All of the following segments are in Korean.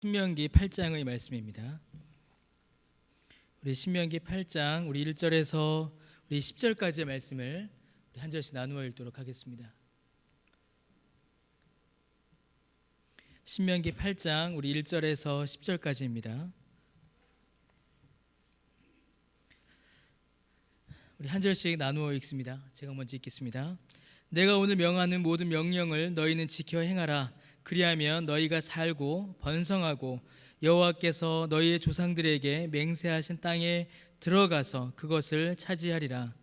신명기 8장의 말씀입니다. 우리 신명기 8장 우리 1절에서 우리 10절까지의 말씀을 우리 한 절씩 나누어 읽도록 하겠습니다. 신명기 8장 우리 1절에서 10절까지입니다. 우리 한 절씩 나누어 읽습니다. 제가 먼저 읽겠습니다. 내가 오늘 명하는 모든 명령을 너희는 지켜 행하라. 그리하면 너희가 살고 번성하고 여호와께서 너희의 조상들에게 맹세하신 땅에 들어가서 그것을 차지하리라.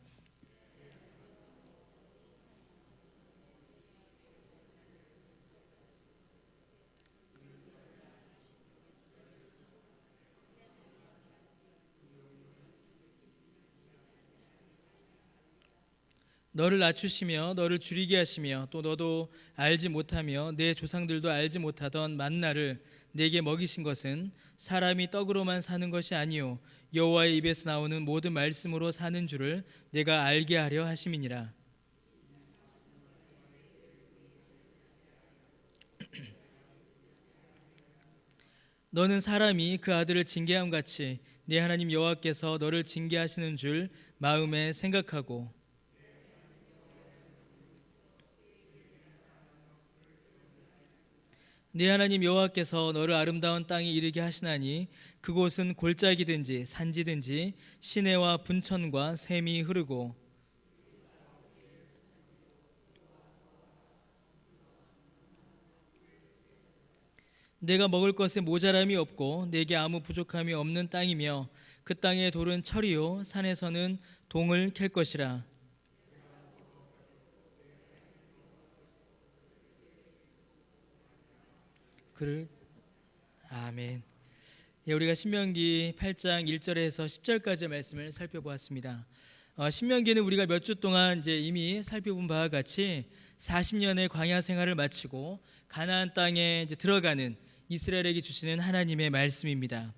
너를 낮추시며 너를 줄이게 하시며 또 너도 알지 못하며 내 조상들도 알지 못하던 만나를 내게 먹이신 것은 사람이 떡으로만 사는 것이 아니요 여호와의 입에서 나오는 모든 말씀으로 사는 줄을 내가 알게 하려 하심이니라. 너는 사람이 그 아들을 징계함 같이 네 하나님 여호와께서 너를 징계하시는 줄 마음에 생각하고 네 하나님 여호와께서 너를 아름다운 땅에 이르게 하시나니 그곳은 골짜기든지 산지든지 시내와 분천과 샘이 흐르고 내가 먹을 것에 모자람이 없고 내게 아무 부족함이 없는 땅이며 그 땅의 돌은 철이요 산에서는 동을 캘 것이라. 그를 아멘. 예, 우리가 신명기 8장 1절에서 10절까지의 말씀을 살펴보았습니다. 신명기는 우리가 몇 주 동안 이제 이미 살펴본 바와 같이 40년의 광야 생활을 마치고 가나안 땅에 이제 들어가는 이스라엘에게 주시는 하나님의 말씀입니다.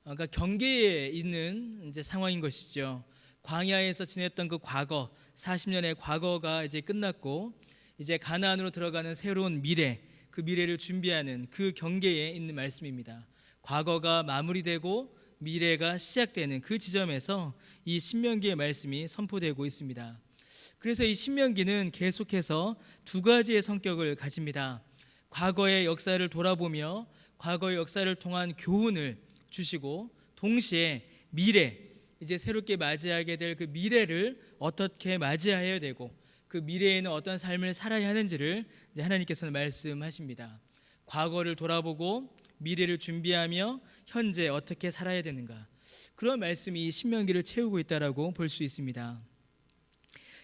그러니까 경계에 있는 이제 상황인 것이죠. 광야에서 지냈던 그 과거 40년의 과거가 이제 끝났고 이제 가나안으로 들어가는 새로운 미래, 그 미래를 준비하는 그 경계에 있는 말씀입니다. 과거가 마무리되고 미래가 시작되는 그 지점에서 이 신명기의 말씀이 선포되고 있습니다. 그래서 이 신명기는 계속해서 두 가지의 성격을 가집니다. 과거의 역사를 돌아보며 과거의 역사를 통한 교훈을 주시고 동시에 미래, 이제 새롭게 맞이하게 될 그 미래를 어떻게 맞이해야 되고 그 미래에는 어떤 삶을 살아야 하는지를 하나님께서는 말씀하십니다. 과거를 돌아보고 미래를 준비하며 현재 어떻게 살아야 되는가, 그런 말씀이 신명기를 채우고 있다라고 볼 수 있습니다.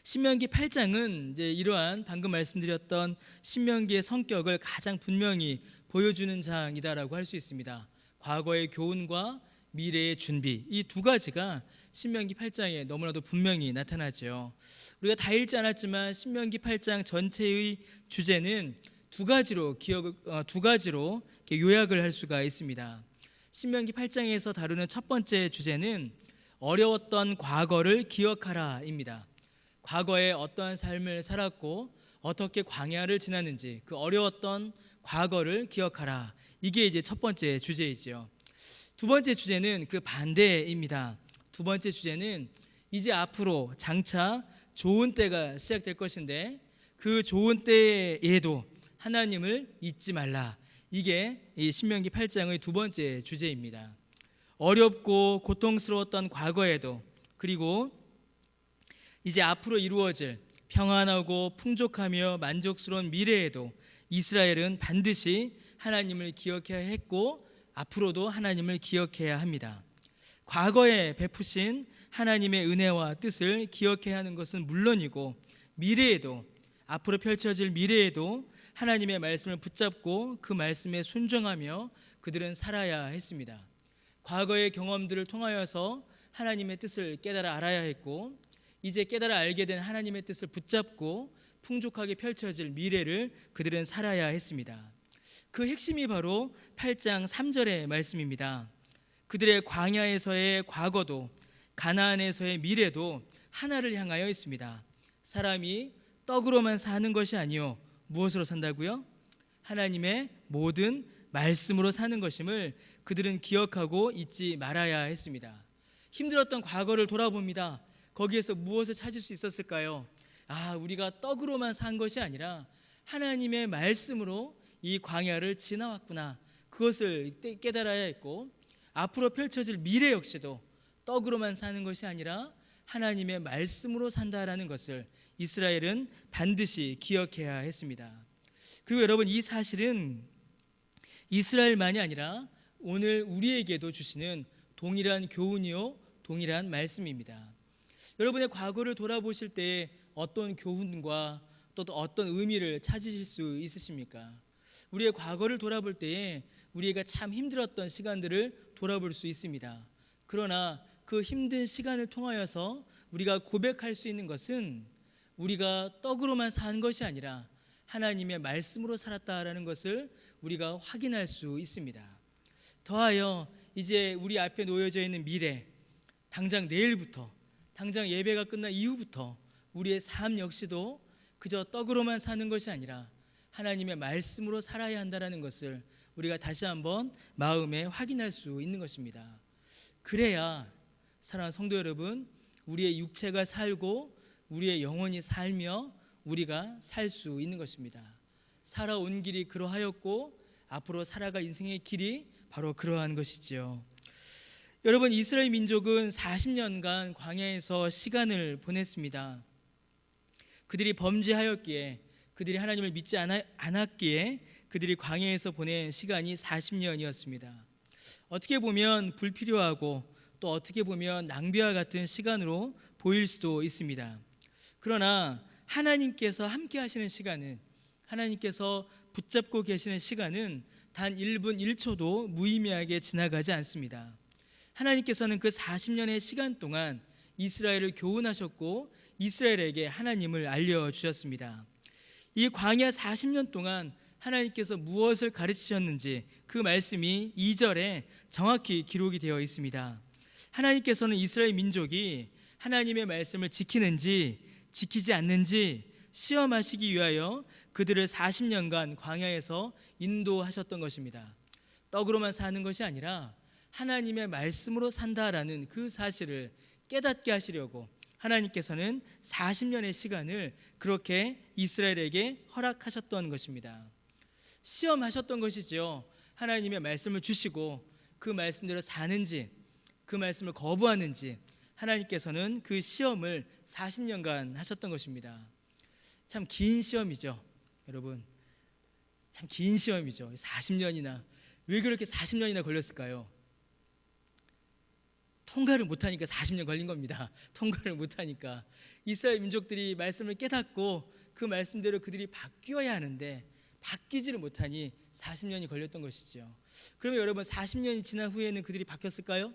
신명기 8장은 이제 이러한 방금 말씀드렸던 신명기의 성격을 가장 분명히 보여주는 장이다라고 할 수 있습니다. 과거의 교훈과 미래의 준비, 이 두 가지가 신명기 8장에 너무나도 분명히 나타나죠. 우리가 다 읽지 않았지만 신명기 8장 전체의 주제는 두 가지로 요약을 할 수가 있습니다. 신명기 8장에서 다루는 첫 번째 주제는 어려웠던 과거를 기억하라입니다. 과거에 어떠한 삶을 살았고 어떻게 광야를 지났는지 그 어려웠던 과거를 기억하라. 이게 이제 첫 번째 주제이죠. 두 번째 주제는 그 반대입니다. 두 번째 주제는 이제 앞으로 장차 좋은 때가 시작될 것인데 그 좋은 때에도 하나님을 잊지 말라. 이게 이 신명기 8장의 두 번째 주제입니다. 어렵고 고통스러웠던 과거에도, 그리고 이제 앞으로 이루어질 평안하고 풍족하며 만족스러운 미래에도 이스라엘은 반드시 하나님을 기억해야 했고 앞으로도 하나님을 기억해야 합니다. 과거에 베푸신 하나님의 은혜와 뜻을 기억해야 하는 것은 물론이고 미래에도, 앞으로 펼쳐질 미래에도 하나님의 말씀을 붙잡고 그 말씀에 순종하며 그들은 살아야 했습니다. 과거의 경험들을 통하여서 하나님의 뜻을 깨달아 알아야 했고 이제 깨달아 알게 된 하나님의 뜻을 붙잡고 풍족하게 펼쳐질 미래를 그들은 살아야 했습니다. 그 핵심이 바로 8장 3절의 말씀입니다. 그들의 광야에서의 과거도 가나안에서의 미래도 하나를 향하여 있습니다. 사람이 떡으로만 사는 것이 아니요 무엇으로 산다고요? 하나님의 모든 말씀으로 사는 것임을 그들은 기억하고 잊지 말아야 했습니다. 힘들었던 과거를 돌아봅니다. 거기에서 무엇을 찾을 수 있었을까요? 우리가 떡으로만 산 것이 아니라 하나님의 말씀으로 이 광야를 지나왔구나. 그것을 깨달아야 했고, 앞으로 펼쳐질 미래 역시도 떡으로만 사는 것이 아니라 하나님의 말씀으로 산다라는 것을 이스라엘은 반드시 기억해야 했습니다. 그리고 여러분, 이 사실은 이스라엘만이 아니라 오늘 우리에게도 주시는 동일한 교훈이요, 동일한 말씀입니다. 여러분의 과거를 돌아보실 때 어떤 교훈과 또 어떤 의미를 찾으실 수 있으십니까? 우리의 과거를 돌아볼 때에 우리가 참 힘들었던 시간들을 돌아볼 수 있습니다. 그러나 그 힘든 시간을 통하여서 우리가 고백할 수 있는 것은 우리가 떡으로만 사는 것이 아니라 하나님의 말씀으로 살았다라는 것을 우리가 확인할 수 있습니다. 더하여 이제 우리 앞에 놓여져 있는 미래, 당장 내일부터, 당장 예배가 끝난 이후부터 우리의 삶 역시도 그저 떡으로만 사는 것이 아니라 하나님의 말씀으로 살아야 한다는 것을 우리가 다시 한번 마음에 확인할 수 있는 것입니다. 그래야 사랑하는 성도 여러분, 우리의 육체가 살고 우리의 영혼이 살며 우리가 살 수 있는 것입니다. 살아온 길이 그러하였고 앞으로 살아갈 인생의 길이 바로 그러한 것이지요. 여러분, 이스라엘 민족은 40년간 광야에서 시간을 보냈습니다. 그들이 범죄하였기에, 그들이 하나님을 믿지 않았기에 그들이 광야에서 보낸 시간이 40년이었습니다. 어떻게 보면 불필요하고 또 어떻게 보면 낭비와 같은 시간으로 보일 수도 있습니다. 그러나 하나님께서 함께 하시는 시간은, 하나님께서 붙잡고 계시는 시간은 단 1분 1초도 무의미하게 지나가지 않습니다. 하나님께서는 그 40년의 시간 동안 이스라엘을 교훈하셨고 이스라엘에게 하나님을 알려주셨습니다. 이 광야 40년 동안 하나님께서 무엇을 가르치셨는지 그 말씀이 2절에 정확히 기록이 되어 있습니다. 하나님께서는 이스라엘 민족이 하나님의 말씀을 지키는지 지키지 않는지 시험하시기 위하여 그들을 40년간 광야에서 인도하셨던 것입니다. 떡으로만 사는 것이 아니라 하나님의 말씀으로 산다라는 그 사실을 깨닫게 하시려고 하나님께서는 40년의 시간을 그렇게 이스라엘에게 허락하셨던 것입니다. 시험하셨던 것이지요. 하나님의 말씀을 주시고 그 말씀대로 사는지 그 말씀을 거부하는지 하나님께서는 그 시험을 40년간 하셨던 것입니다. 참 긴 시험이죠. 여러분, 참 긴 시험이죠. 40년이나. 왜 그렇게 40년이나 걸렸을까요? 통과를 못하니까 40년 걸린 겁니다. 통과를 못하니까. 이스라엘 민족들이 말씀을 깨닫고 그 말씀대로 그들이 바뀌어야 하는데 바뀌지를 못하니 40년이 걸렸던 것이죠. 그러면 여러분, 40년이 지난 후에는 그들이 바뀌었을까요?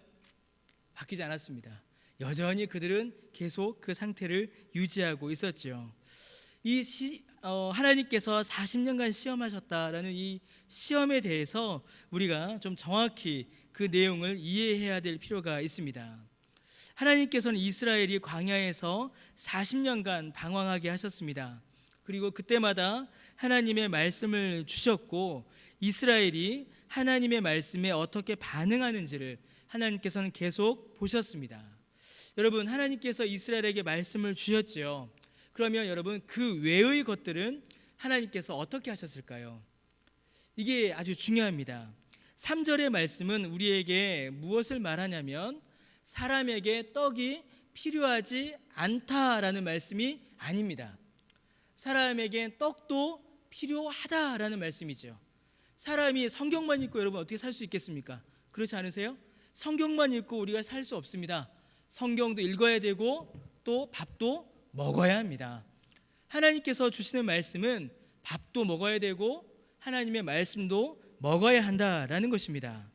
바뀌지 않았습니다. 여전히 그들은 계속 그 상태를 유지하고 있었죠. 하나님께서 40년간 시험하셨다라는 이 시험에 대해서 우리가 좀 정확히 그 내용을 이해해야 될 필요가 있습니다. 하나님께서는 이스라엘이 광야에서 40년간 방황하게 하셨습니다. 그리고 그때마다 하나님의 말씀을 주셨고 이스라엘이 하나님의 말씀에 어떻게 반응하는지를 하나님께서는 계속 보셨습니다. 여러분, 하나님께서 이스라엘에게 말씀을 주셨지요. 그러면 여러분, 그 외의 것들은 하나님께서 어떻게 하셨을까요? 이게 아주 중요합니다. 3절의 말씀은 우리에게 무엇을 말하냐면 사람에게 떡이 필요하지 않다라는 말씀이 아닙니다. 사람에게 떡도 필요하다라는 말씀이죠. 사람이 성경만 읽고 여러분 어떻게 살 수 있겠습니까? 그렇지 않으세요? 성경만 읽고 우리가 살 수 없습니다. 성경도 읽어야 되고 또 밥도 먹어야 합니다. 하나님께서 주시는 말씀은 밥도 먹어야 되고 하나님의 말씀도 먹어야 한다라는 것입니다.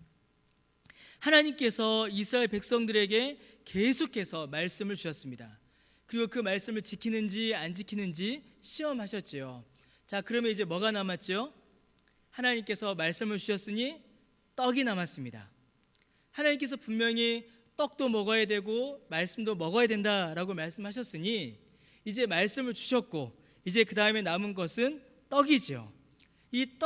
하나님께서 이스라엘 백성들에게 계속해서 말씀을 주셨습니다. 그리고 그 말씀을 지키는지 안 지키는지 시험하셨지요. 자, 그러면 이제 뭐가 남았죠? 하나님께서 말씀을 주셨으니 떡이 남았습니다. 하나님께서 분명히 떡도 먹어야 되고 말씀도 먹어야 된다라고 말씀하셨으니 이제 말씀을 주셨고 이제 그 다음에 남은 것은 떡이죠. 이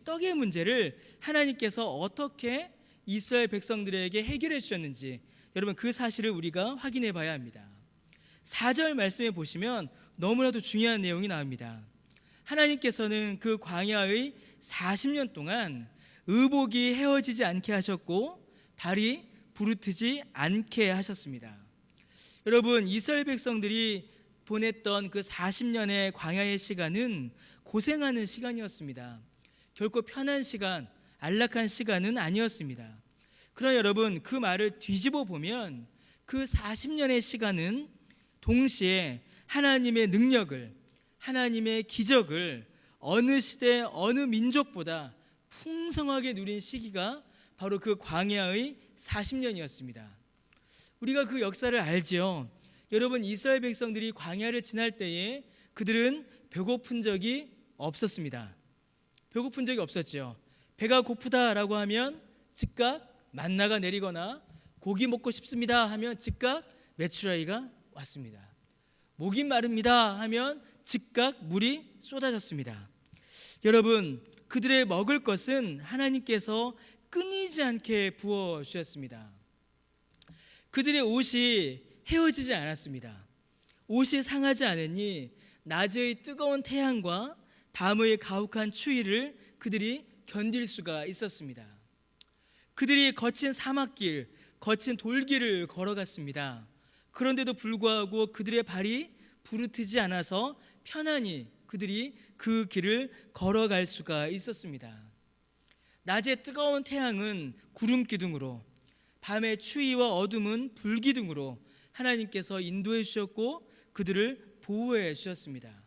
떡의 문제를 하나님께서 어떻게 이스라엘 백성들에게 해결해 주셨는지 여러분 그 사실을 우리가 확인해 봐야 합니다. 4절 말씀에 보시면 너무나도 중요한 내용이 나옵니다. 하나님께서는 그 광야의 40년 동안 의복이 헤어지지 않게 하셨고 발이 부르트지 않게 하셨습니다. 여러분 이스라엘 백성들이 보냈던 그 40년의 광야의 시간은 고생하는 시간이었습니다. 결코 편한 시간, 안락한 시간은 아니었습니다. 그러나 여러분 그 말을 뒤집어 보면 그 40년의 시간은 동시에 하나님의 능력을, 하나님의 기적을 어느 시대 어느 민족보다 풍성하게 누린 시기가 바로 그 광야의 40년이었습니다. 우리가 그 역사를 알지요. 여러분 이스라엘 백성들이 광야를 지날 때에 그들은 배고픈 적이 없었습니다. 배고픈 적이 없었죠. 배가 고프다라고 하면 즉각 만나가 내리거나 고기 먹고 싶습니다 하면 즉각 메추라기가 왔습니다. 목이 마릅니다 하면 즉각 물이 쏟아졌습니다. 여러분 그들의 먹을 것은 하나님께서 끊이지 않게 부어주셨습니다. 그들의 옷이 헤어지지 않았습니다. 옷이 상하지 않으니 낮의 뜨거운 태양과 밤의 가혹한 추위를 그들이 견딜 수가 있었습니다. 그들이 거친 사막길, 거친 돌길을 걸어갔습니다. 그런데도 불구하고 그들의 발이 부르트지 않아서 편안히 그들이 그 길을 걸어갈 수가 있었습니다. 낮의 뜨거운 태양은 구름 기둥으로, 밤의 추위와 어둠은 불 기둥으로 하나님께서 인도해 주셨고 그들을 보호해 주셨습니다.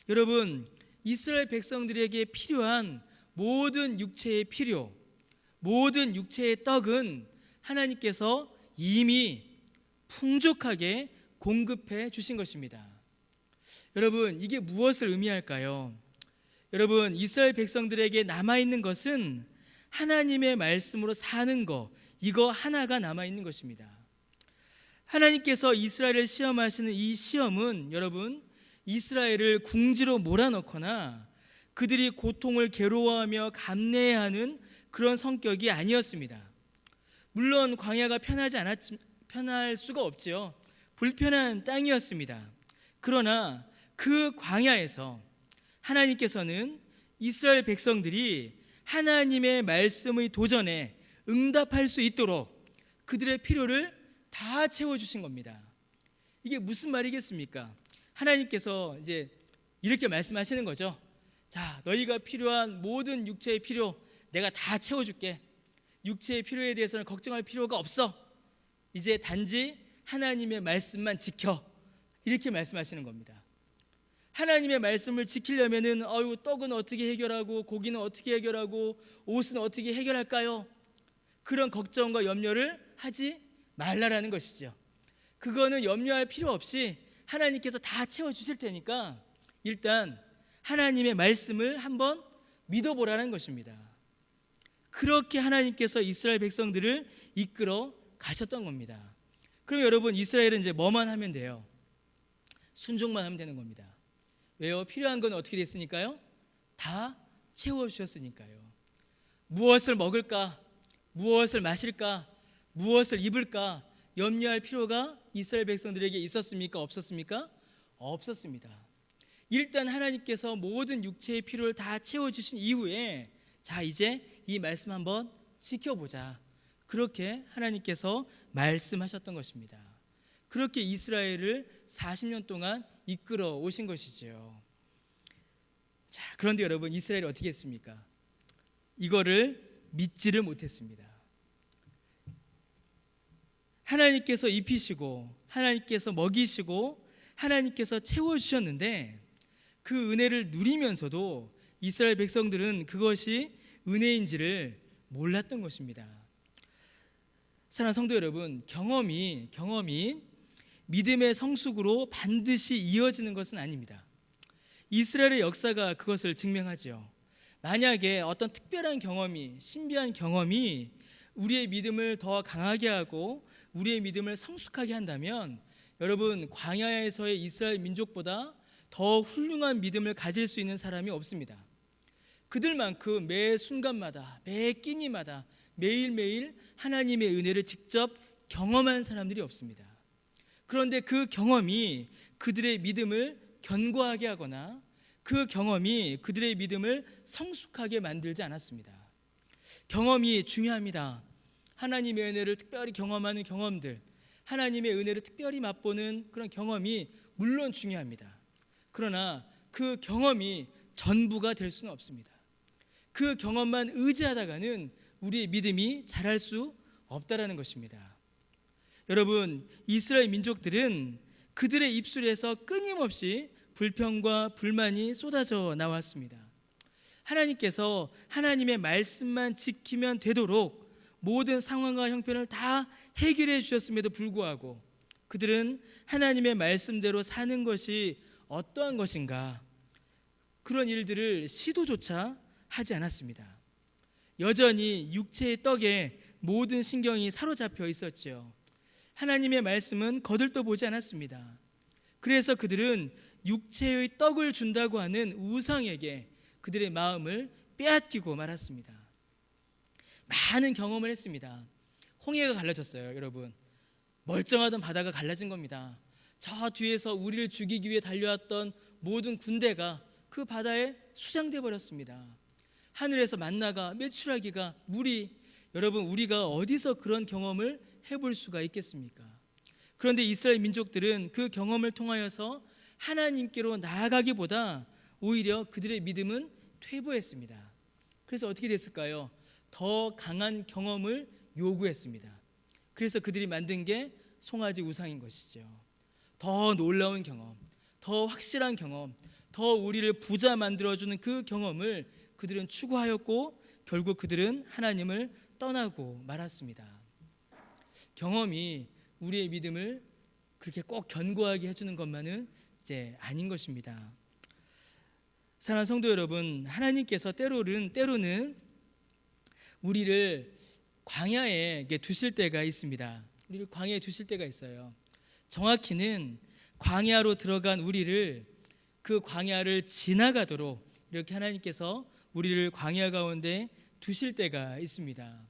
여러분 이스라엘 백성들에게 필요한 모든 육체의 필요, 모든 육체의 떡은 하나님께서 이미 풍족하게 공급해 주신 것입니다. 여러분 이게 무엇을 의미할까요? 여러분 이스라엘 백성들에게 남아있는 것은 하나님의 말씀으로 사는 것, 이거 하나가 남아있는 것입니다. 하나님께서 이스라엘을 시험하시는 이 시험은 여러분 이스라엘을 궁지로 몰아넣거나 그들이 고통을 괴로워하며 감내해야 하는 그런 성격이 아니었습니다. 물론 광야가 편할 수가 없지요. 불편한 땅이었습니다. 그러나 그 광야에서 하나님께서는 이스라엘 백성들이 하나님의 말씀의 도전에 응답할 수 있도록 그들의 필요를 다 채워주신 겁니다. 이게 무슨 말이겠습니까? 하나님께서 이제 이렇게 말씀하시는 거죠. 자, 너희가 필요한 모든 육체의 필요 내가 다 채워줄게. 육체의 필요에 대해서는 걱정할 필요가 없어. 이제 단지 하나님의 말씀만 지켜. 이렇게 말씀하시는 겁니다. 하나님의 말씀을 지키려면은 떡은 어떻게 해결하고 고기는 어떻게 해결하고 옷은 어떻게 해결할까요? 그런 걱정과 염려를 하지 말라라는 것이죠. 그거는 염려할 필요 없이 하나님께서 다 채워주실 테니까 일단 하나님의 말씀을 한번 믿어보라는 것입니다. 그렇게 하나님께서 이스라엘 백성들을 이끌어 가셨던 겁니다. 그럼 여러분 이스라엘은 이제 뭐만 하면 돼요? 순종만 하면 되는 겁니다. 왜요? 필요한 건 어떻게 됐으니까요? 다 채워주셨으니까요. 무엇을 먹을까? 무엇을 마실까? 무엇을 입을까? 염려할 필요가 이스라엘 백성들에게 있었습니까? 없었습니까? 없었습니다. 일단 하나님께서 모든 육체의 필요를 다 채워주신 이후에 자 이제 이 말씀 한번 지켜보자. 그렇게 하나님께서 말씀하셨던 것입니다. 그렇게 이스라엘을 40년 동안 이끌어 오신 것이지요. 자, 그런데 여러분 이스라엘이 어떻게 했습니까? 이거를 믿지를 못했습니다. 하나님께서 입히시고 하나님께서 먹이시고 하나님께서 채워주셨는데 그 은혜를 누리면서도 이스라엘 백성들은 그것이 은혜인지를 몰랐던 것입니다. 사랑하는 성도 여러분, 경험이 믿음의 성숙으로 반드시 이어지는 것은 아닙니다. 이스라엘의 역사가 그것을 증명하죠. 만약에 어떤 특별한 경험이, 신비한 경험이 우리의 믿음을 더 강하게 하고 우리의 믿음을 성숙하게 한다면 여러분 광야에서의 이스라엘 민족보다 더 훌륭한 믿음을 가질 수 있는 사람이 없습니다. 그들만큼 매 순간마다, 매 끼니마다 매일매일 하나님의 은혜를 직접 경험한 사람들이 없습니다. 그런데 그 경험이 그들의 믿음을 견고하게 하거나 그 경험이 그들의 믿음을 성숙하게 만들지 않았습니다. 경험이 중요합니다. 하나님의 은혜를 특별히 경험하는 경험들, 하나님의 은혜를 특별히 맛보는 그런 경험이 물론 중요합니다. 그러나 그 경험이 전부가 될 수는 없습니다. 그 경험만 의지하다가는 우리의 믿음이 자랄 수 없다라는 것입니다. 여러분, 이스라엘 민족들은 그들의 입술에서 끊임없이 불평과 불만이 쏟아져 나왔습니다. 하나님께서 하나님의 말씀만 지키면 되도록 모든 상황과 형편을 다 해결해 주셨음에도 불구하고 그들은 하나님의 말씀대로 사는 것이 어떠한 것인가, 그런 일들을 시도조차 하지 않았습니다. 여전히 육체의 떡에 모든 신경이 사로잡혀 있었지요. 하나님의 말씀은 거들떠 보지 않았습니다. 그래서 그들은 육체의 떡을 준다고 하는 우상에게 그들의 마음을 빼앗기고 말았습니다. 많은 경험을 했습니다. 홍해가 갈라졌어요. 여러분, 멀쩡하던 바다가 갈라진 겁니다. 저 뒤에서 우리를 죽이기 위해 달려왔던 모든 군대가 그 바다에 수장돼 버렸습니다. 하늘에서 만나가, 메추라기가, 물이, 여러분, 우리가 어디서 그런 경험을 해볼 수가 있겠습니까? 그런데 이스라엘 민족들은 그 경험을 통하여서 하나님께로 나아가기보다 오히려 그들의 믿음은 퇴보했습니다. 그래서 어떻게 됐을까요? 더 강한 경험을 요구했습니다. 그래서 그들이 만든 게 송아지 우상인 것이죠. 더 놀라운 경험, 더 확실한 경험, 더 우리를 부자 만들어주는 그 경험을 그들은 추구하였고 결국 그들은 하나님을 떠나고 말았습니다. 경험이 우리의 믿음을 그렇게 꼭 견고하게 해주는 것만은 이제 아닌 것입니다. 사랑하는 성도 여러분, 하나님께서 때로는 우리를 광야에 두실 때가 있습니다. 우리를 광야에 두실 때가 있어요. 정확히는 광야로 들어간 우리를 그 광야를 지나가도록 이렇게 하나님께서 우리를 광야 가운데 두실 때가 있습니다.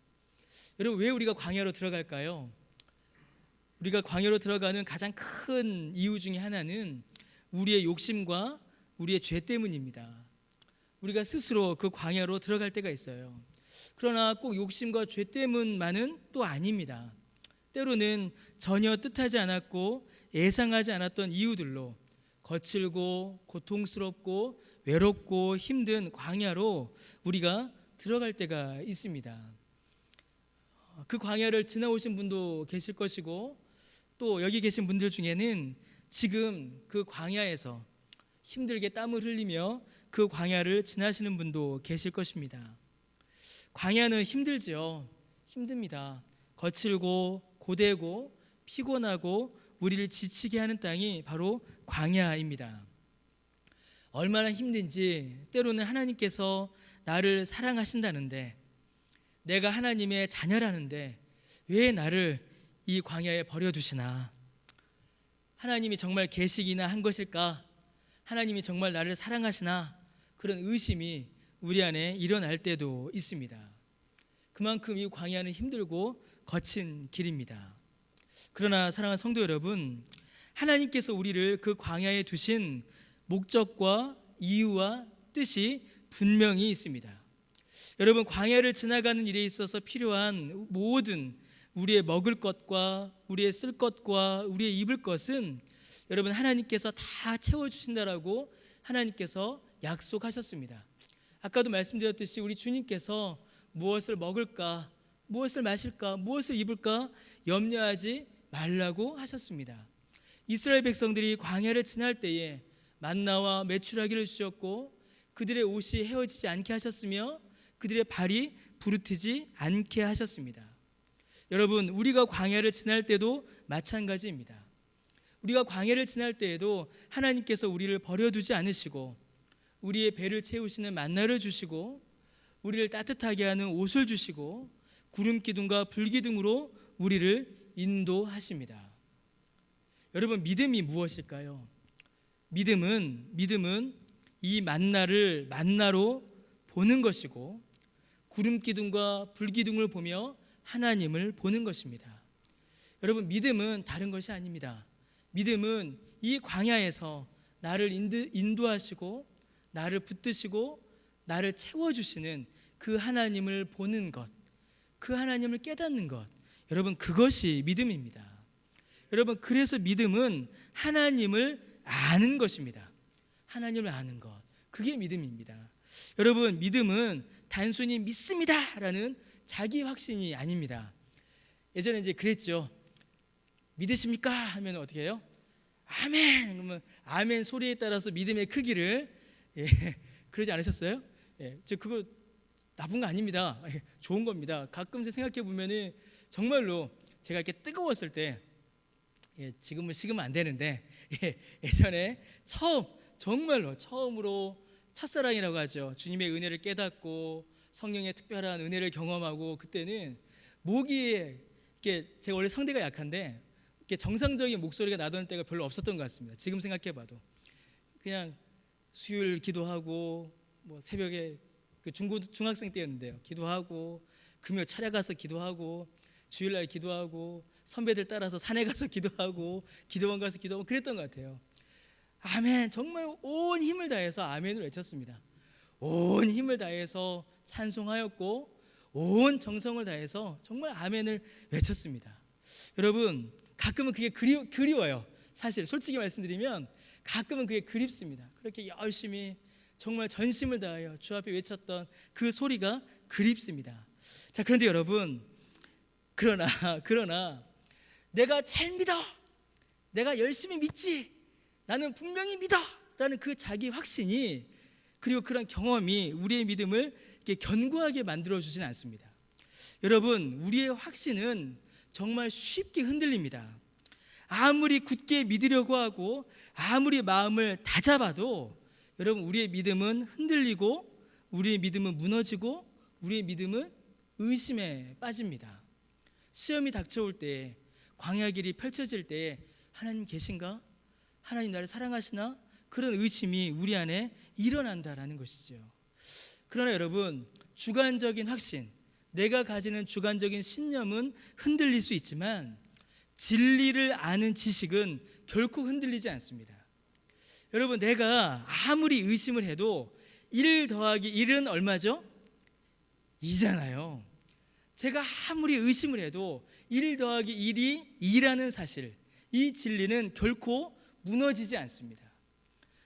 여러분, 왜 우리가 광야로 들어갈까요? 우리가 광야로 들어가는 가장 큰 이유 중에 하나는 우리의 욕심과 우리의 죄 때문입니다. 우리가 스스로 그 광야로 들어갈 때가 있어요. 그러나 꼭 욕심과 죄 때문만은 또 아닙니다. 때로는 전혀 뜻하지 않았고 예상하지 않았던 이유들로 거칠고 고통스럽고 외롭고 힘든 광야로 우리가 들어갈 때가 있습니다. 그 광야를 지나오신 분도 계실 것이고 또 여기 계신 분들 중에는 지금 그 광야에서 힘들게 땀을 흘리며 그 광야를 지나시는 분도 계실 것입니다. 광야는 힘들지요. 힘듭니다. 거칠고 고되고 피곤하고 우리를 지치게 하는 땅이 바로 광야입니다. 얼마나 힘든지 때로는 하나님께서 나를 사랑하신다는데, 내가 하나님의 자녀라는데 왜 나를 이 광야에 버려두시나? 하나님이 정말 계시기나 한 것일까? 하나님이 정말 나를 사랑하시나? 그런 의심이 우리 안에 일어날 때도 있습니다. 그만큼 이 광야는 힘들고 거친 길입니다. 그러나 사랑하는 성도 여러분, 하나님께서 우리를 그 광야에 두신 목적과 이유와 뜻이 분명히 있습니다. 여러분, 광야를 지나가는 일에 있어서 필요한 모든 우리의 먹을 것과 우리의 쓸 것과 우리의 입을 것은 여러분 하나님께서 다 채워주신다라고 하나님께서 약속하셨습니다. 아까도 말씀드렸듯이 우리 주님께서 무엇을 먹을까, 무엇을 마실까, 무엇을 입을까 염려하지 말라고 하셨습니다. 이스라엘 백성들이 광야를 지날 때에 만나와 메추라기를 주셨고 그들의 옷이 헤어지지 않게 하셨으며 그들의 발이 부르트지 않게 하셨습니다. 여러분, 우리가 광야를 지날 때도 마찬가지입니다. 우리가 광야를 지날 때에도 하나님께서 우리를 버려두지 않으시고 우리의 배를 채우시는 만나를 주시고 우리를 따뜻하게 하는 옷을 주시고 구름 기둥과 불 기둥으로 우리를 인도하십니다. 여러분, 믿음이 무엇일까요? 믿음은 이 만나를 만나로 보는 것이고 구름 기둥과 불 기둥을 보며 하나님을 보는 것입니다. 여러분, 믿음은 다른 것이 아닙니다. 믿음은 이 광야에서 나를 인도하시고 나를 붙드시고 나를 채워주시는 그 하나님을 보는 것, 그 하나님을 깨닫는 것, 여러분, 그것이 믿음입니다. 여러분, 그래서 믿음은 하나님을 아는 것입니다. 하나님을 아는 것, 그게 믿음입니다. 여러분, 믿음은 단순히 믿습니다라는 자기 확신이 아닙니다. 예전에 이제 그랬죠. 믿으십니까? 하면 어떻게 해요? 아멘! 그러면 아멘 소리에 따라서 믿음의 크기를 그러지 않으셨어요? 저 그거 나쁜 거 아닙니다. 좋은 겁니다. 가끔씩 생각해 보면은 정말로 제가 이렇게 뜨거웠을 때, 지금은 식으면 안 되는데, 예전에 정말로 처음으로 첫사랑이라고 하죠. 주님의 은혜를 깨닫고 성령의 특별한 은혜를 경험하고, 그때는 목이 이렇게, 제가 원래 성대가 약한데 이렇게 정상적인 목소리가 나던 때가 별로 없었던 것 같습니다. 지금 생각해봐도 그냥 수요일 기도하고, 뭐 새벽에 그 중학생 때였는데요, 기도하고, 금요 차례 가서 기도하고, 주일날 기도하고, 선배들 따라서 산에 가서 기도하고, 기도원 가서 기도하고 그랬던 것 같아요. 아멘, 정말 온 힘을 다해서 아멘을 외쳤습니다. 온 힘을 다해서 찬송하였고 온 정성을 다해서 정말 아멘을 외쳤습니다. 여러분, 가끔은 그게 그리워요. 사실 솔직히 말씀드리면 가끔은 그게 그립습니다. 그렇게 열심히 정말 전심을 다하여 주 앞에 외쳤던 그 소리가 그립습니다. 자, 그런데 여러분, 그러나 내가 잘 믿어, 내가 열심히 믿지, 나는 분명히 믿어 라는 그 자기 확신이, 그리고 그런 경험이 우리의 믿음을 이렇게 견고하게 만들어주지는 않습니다. 여러분, 우리의 확신은 정말 쉽게 흔들립니다. 아무리 굳게 믿으려고 하고 아무리 마음을 다잡아도 여러분, 우리의 믿음은 흔들리고 우리의 믿음은 무너지고 우리의 믿음은 의심에 빠집니다. 시험이 닥쳐올 때, 광야 길이 펼쳐질 때 하나님 계신가? 하나님 나를 사랑하시나? 그런 의심이 우리 안에 일어난다라는 것이죠. 그러나 여러분, 주관적인 확신, 내가 가지는 주관적인 신념은 흔들릴 수 있지만 진리를 아는 지식은 결코 흔들리지 않습니다. 여러분, 내가 아무리 의심을 해도 1 더하기 1은 얼마죠? 2잖아요. 제가 아무리 의심을 해도 1 더하기 1이 2라는 사실, 이 진리는 결코 무너지지 않습니다.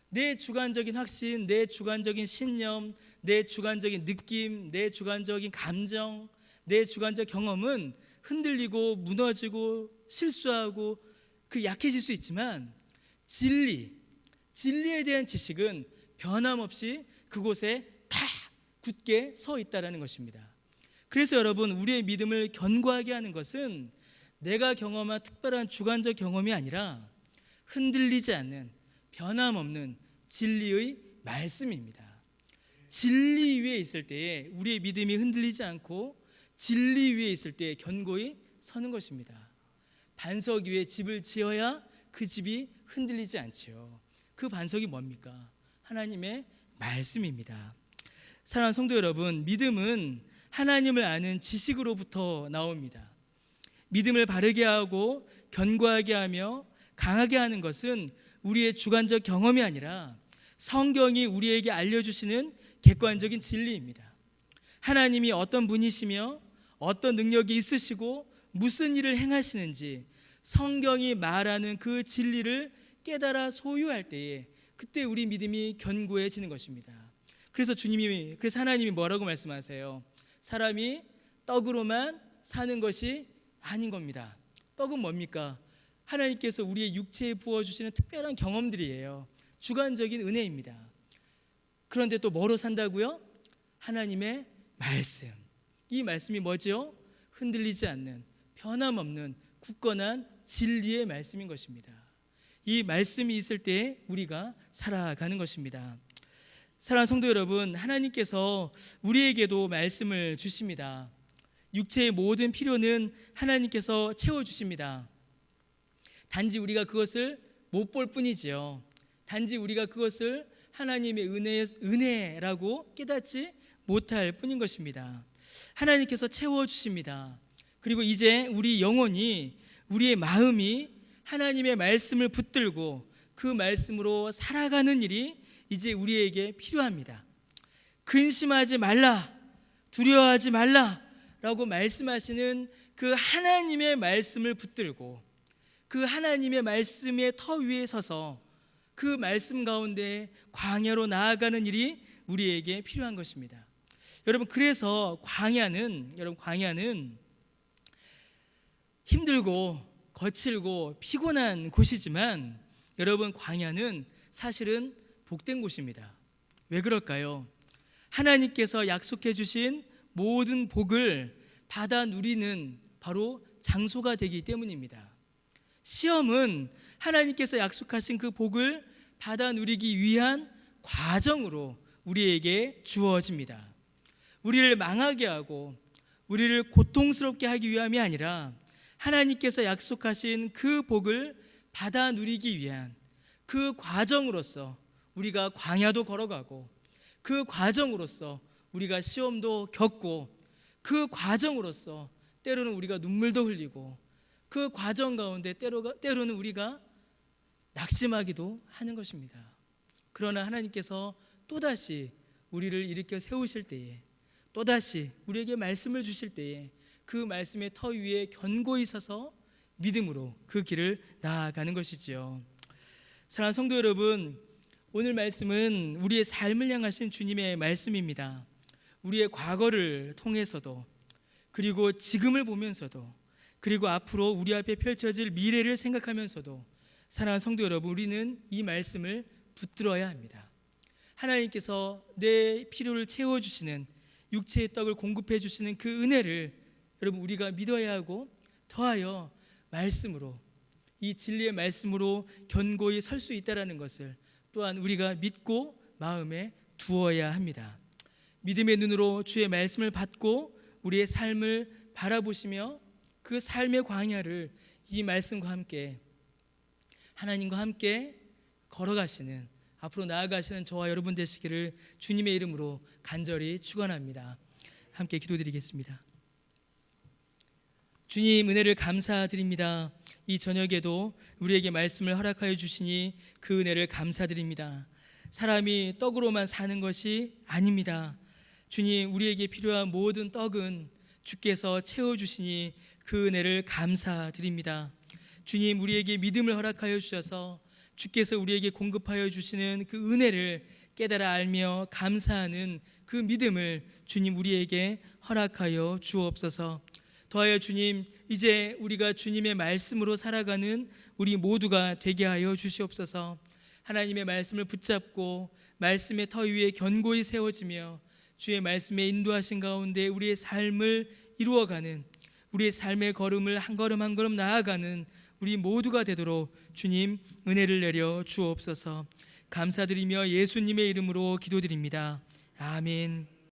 내 주관적인 확신, 내 주관적인 신념, 내 주관적인 느낌, 내 주관적인 감정, 내 주관적 경험은 흔들리고 무너지고 실수하고 그 약해질 수 있지만 진리에 대한 지식은 변함없이 그곳에 다 굳게 서 있다는 것입니다. 그래서 여러분, 우리의 믿음을 견고하게 하는 것은 내가 경험한 특별한 주관적 경험이 아니라 흔들리지 않는 변함없는 진리의 말씀입니다. 진리 위에 있을 때에 우리의 믿음이 흔들리지 않고 진리 위에 있을 때에 견고히 서는 것입니다. 반석 위에 집을 지어야 그 집이 흔들리지 않지요. 그 반석이 뭡니까? 하나님의 말씀입니다. 사랑하는 성도 여러분, 믿음은 하나님을 아는 지식으로부터 나옵니다. 믿음을 바르게 하고 견고하게 하며 강하게 하는 것은 우리의 주관적 경험이 아니라 성경이 우리에게 알려주시는 객관적인 진리입니다. 하나님이 어떤 분이시며 어떤 능력이 있으시고 무슨 일을 행하시는지 성경이 말하는 그 진리를 깨달아 소유할 때에 그때 우리 믿음이 견고해지는 것입니다. 그래서 하나님이 뭐라고 말씀하세요? 사람이 떡으로만 사는 것이 아닌 겁니다. 떡은 뭡니까? 하나님께서 우리의 육체에 부어주시는 특별한 경험들이에요. 주관적인 은혜입니다. 그런데 또 뭐로 산다고요? 하나님의 말씀. 이 말씀이 뭐죠? 흔들리지 않는, 변함없는 굳건한 진리의 말씀인 것입니다. 이 말씀이 있을 때 우리가 살아가는 것입니다. 사랑하는 성도 여러분, 하나님께서 우리에게도 말씀을 주십니다. 육체의 모든 필요는 하나님께서 채워주십니다. 단지 우리가 그것을 못 볼 뿐이지요. 단지 우리가 그것을 하나님의 은혜라고 깨닫지 못할 뿐인 것입니다. 하나님께서 채워주십니다. 그리고 이제 우리 영혼이, 우리의 마음이 하나님의 말씀을 붙들고 그 말씀으로 살아가는 일이 이제 우리에게 필요합니다. 근심하지 말라, 두려워하지 말라 라고 말씀하시는 그 하나님의 말씀을 붙들고 그 하나님의 말씀의 터 위에 서서 그 말씀 가운데 광야로 나아가는 일이 우리에게 필요한 것입니다. 여러분, 그래서 광야는 힘들고 거칠고 피곤한 곳이지만 여러분, 광야는 사실은 복된 곳입니다. 왜 그럴까요? 하나님께서 약속해 주신 모든 복을 받아 누리는 바로 장소가 되기 때문입니다. 시험은 하나님께서 약속하신 그 복을 받아 누리기 위한 과정으로 우리에게 주어집니다. 우리를 망하게 하고 우리를 고통스럽게 하기 위함이 아니라 하나님께서 약속하신 그 복을 받아 누리기 위한 그 과정으로서 우리가 광야도 걸어가고 그 과정으로서 우리가 시험도 겪고 그 과정으로서 때로는 우리가 눈물도 흘리고 그 과정 가운데 때로는 우리가 낙심하기도 하는 것입니다. 그러나 하나님께서 또다시 우리를 일으켜 세우실 때에, 또다시 우리에게 말씀을 주실 때에 그 말씀의 터 위에 견고히 서서 믿음으로 그 길을 나아가는 것이지요. 사랑하는 성도 여러분, 오늘 말씀은 우리의 삶을 향하신 주님의 말씀입니다. 우리의 과거를 통해서도, 그리고 지금을 보면서도, 그리고 앞으로 우리 앞에 펼쳐질 미래를 생각하면서도 사랑하는 성도 여러분, 우리는 이 말씀을 붙들어야 합니다. 하나님께서 내 필요를 채워주시는, 육체의 떡을 공급해 주시는 그 은혜를 여러분 우리가 믿어야 하고, 더하여 말씀으로, 이 진리의 말씀으로 견고히 설 수 있다는 것을 또한 우리가 믿고 마음에 두어야 합니다. 믿음의 눈으로 주의 말씀을 받고 우리의 삶을 바라보시며 그 삶의 광야를 이 말씀과 함께, 하나님과 함께 걸어가시는, 앞으로 나아가시는 저와 여러분 되시기를 주님의 이름으로 간절히 축원합니다. 함께 기도드리겠습니다. 주님, 은혜를 감사드립니다. 이 저녁에도 우리에게 말씀을 허락하여 주시니 그 은혜를 감사드립니다. 사람이 떡으로만 사는 것이 아닙니다. 주님, 우리에게 필요한 모든 떡은 주께서 채워주시니 그 은혜를 감사드립니다. 주님, 우리에게 믿음을 허락하여 주셔서 주께서 우리에게 공급하여 주시는 그 은혜를 깨달아 알며 감사하는 그 믿음을 주님 우리에게 허락하여 주옵소서. 더하여 주님, 이제 우리가 주님의 말씀으로 살아가는 우리 모두가 되게 하여 주시옵소서. 하나님의 말씀을 붙잡고 말씀의 터 위에 견고히 세워지며 주의 말씀에 인도하신 가운데 우리의 삶을 이루어가는, 우리의 삶의 걸음을 한 걸음 한 걸음 나아가는 우리 모두가 되도록 주님 은혜를 내려 주옵소서. 감사드리며 예수님의 이름으로 기도드립니다. 아멘.